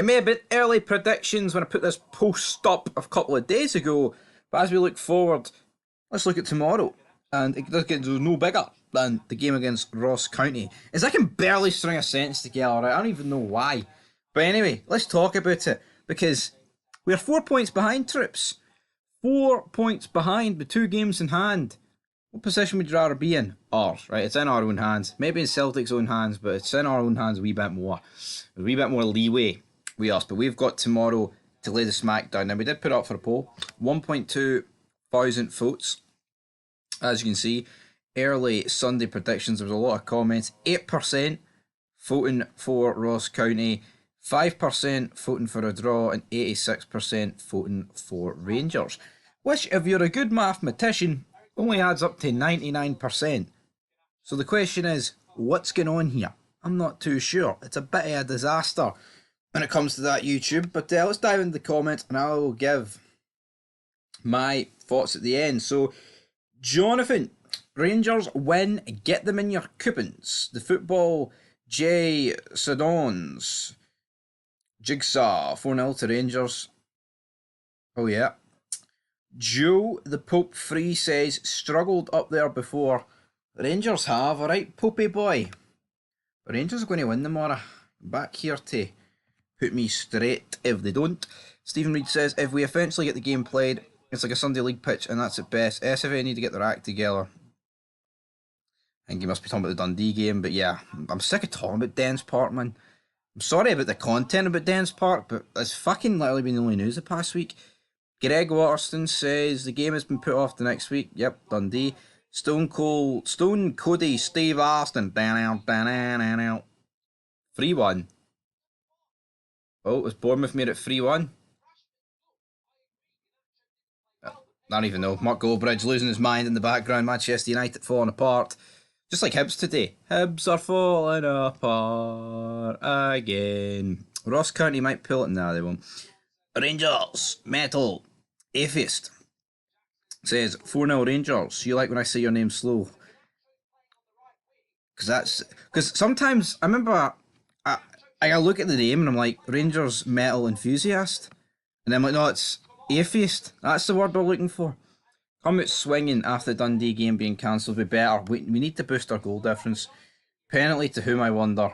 It may have been early predictions when I put this post up a couple of days ago, but as we look forward, let's look at tomorrow. And it does get no bigger than the game against Ross County. As I can barely string a sentence together, I don't even know why. But anyway, let's talk about it, because we're 4 points behind, troops. 4 points behind with 2 games in hand. What position would you rather be in? Ours, right? It's in our own hands. Maybe in Celtic's own hands, but it's in our own hands a wee bit more. A wee bit more leeway with us. But we've got tomorrow to lay the smack down. Now, we did put up for a poll. 1.2 thousand votes. As you can see, early Sunday predictions, there was a lot of comments. 8% voting for Ross County, 5% voting for a draw, and 86% voting for Rangers. Which, if you're a good mathematician, only adds up to 99%. So the question is, what's going on here? I'm not too sure. It's a bit of a disaster when it comes to that, YouTube. But let's dive into the comments and I will give my thoughts at the end. So, Jonathan, Rangers win, get them in your coupons. The Football J. Sedons, Jigsaw, 4-0 to Rangers. Oh yeah. Joe the Pope 3 says, struggled up there before. Rangers have, alright, Popey boy. But Rangers are going to win tomorrow. Back here to put me straight if they don't. Stephen Reed says, if we eventually get the game played, it's like a Sunday League pitch and that's at best. SFA need to get their act together. I think you must be talking about the Dundee game, but yeah, I'm sick of talking about Dens Park, man. I'm sorry about the content about Dens Park, but it's fucking literally been the only news the past week. Greg Waterston says the game has been put off to next week. Yep, Dundee. Stone Cody, Steve Austin. 3-1. Oh, it was Bournemouth made it 3-1. I don't even know. Mark Goldbridge losing his mind in the background. Manchester United falling apart. Just like Hibs today. Hibs are falling apart again. Ross County might pull it. Nah, they won't. Rangers, Metal, Atheist says 4-0 Rangers. You like when I say your name slow? Because sometimes I remember I look at the name and I'm like Rangers Metal Enthusiast, and I'm like, no, it's Atheist. That's the word we're looking for. Come out swinging after the Dundee game being cancelled. Be better. We need to boost our goal difference. Penalty to whom, I wonder.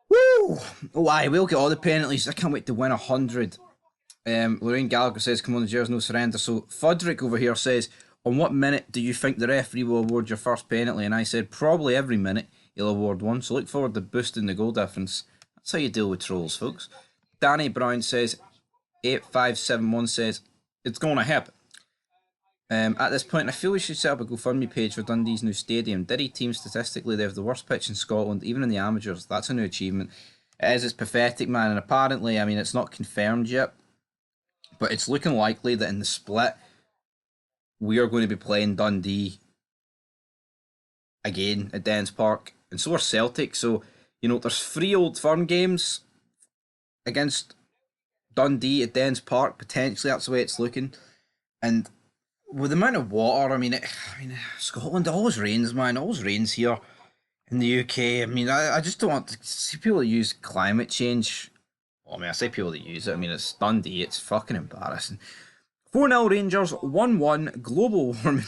Woo! Oh, aye, we'll get all the penalties. I can't wait to win 100. Lorraine Gallagher says, come on, there's no surrender. So Fudrick over here says, on what minute do you think the referee will award your first penalty? And I said, probably every minute he'll award one. So look forward to boosting the goal difference. That's how you deal with trolls, folks. Danny Brown says, 8571 says, it's going to happen. At this point, I feel we should set up a GoFundMe page for Dundee's new stadium. Derry team, statistically, they have the worst pitch in Scotland, even in the amateurs. That's a new achievement. It's pathetic, man, and apparently, I mean, it's not confirmed yet, but it's looking likely that in the split, we are going to be playing Dundee again at Dens Park, and so are Celtic. So, you know, there's 3 Old Firm games against Dundee at Dens Park, potentially. That's the way it's looking. And with the amount of water, I mean, Scotland always rains, man. It always rains here in the UK. I mean, I just don't want to see people that use climate change. Well, I mean, I say people that use it. I mean, it's Dundee. It's fucking embarrassing. 4-0 Rangers, 1-1, global warming.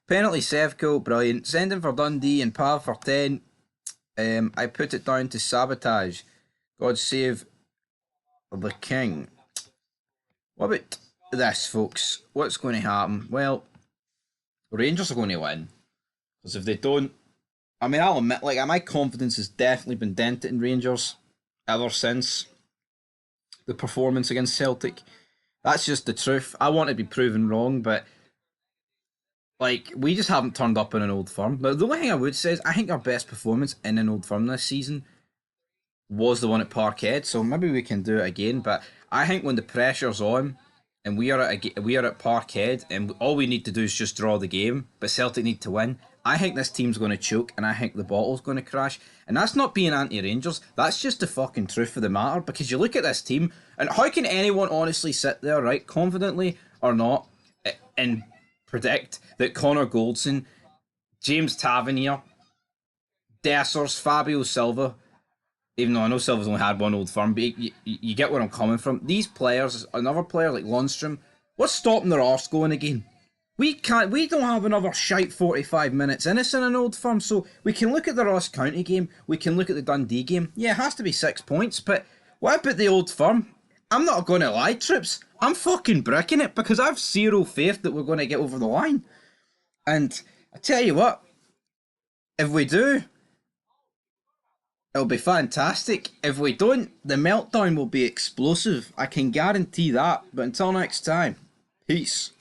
Penalty Sevco, brilliant. Sending for Dundee and Pav for 10. I put it down to sabotage. God save the king. What about this, folks? What's going to happen? Well, Rangers are going to win. Because if they don't, I mean, I'll admit, like, my confidence has definitely been dented in Rangers ever since the performance against Celtic. That's just the truth. I want to be proven wrong, but like, we just haven't turned up in an Old Firm. But the only thing I would say is I think our best performance in an Old Firm this season was the one at Parkhead, so maybe we can do it again. But I think when the pressure's on and we are at Parkhead and all we need to do is just draw the game, but Celtic need to win, I think this team's going to choke and I think the bottle's going to crash. And that's not being anti-Rangers, that's just the fucking truth of the matter, because you look at this team and how can anyone honestly sit there, right, confidently or not, and predict that Connor Goldson, James Tavernier, Dessers, Fabio Silva Even though I know Silva's only had one Old Firm, but you get where I'm coming from. These players, another player like Lundstrom, what's stopping their arse going again? We can't. We don't have another shite 45 minutes in us in an Old Firm, so we can look at the Ross County game. We can look at the Dundee game. Yeah, it has to be 6 points, but what about the Old Firm? I'm not going to lie, Troops. I'm fucking bricking it because I've zero faith that we're going to get over the line. And I tell you what, if we do, it'll be fantastic. If we don't, the meltdown will be explosive. I can guarantee that. But until next time, peace.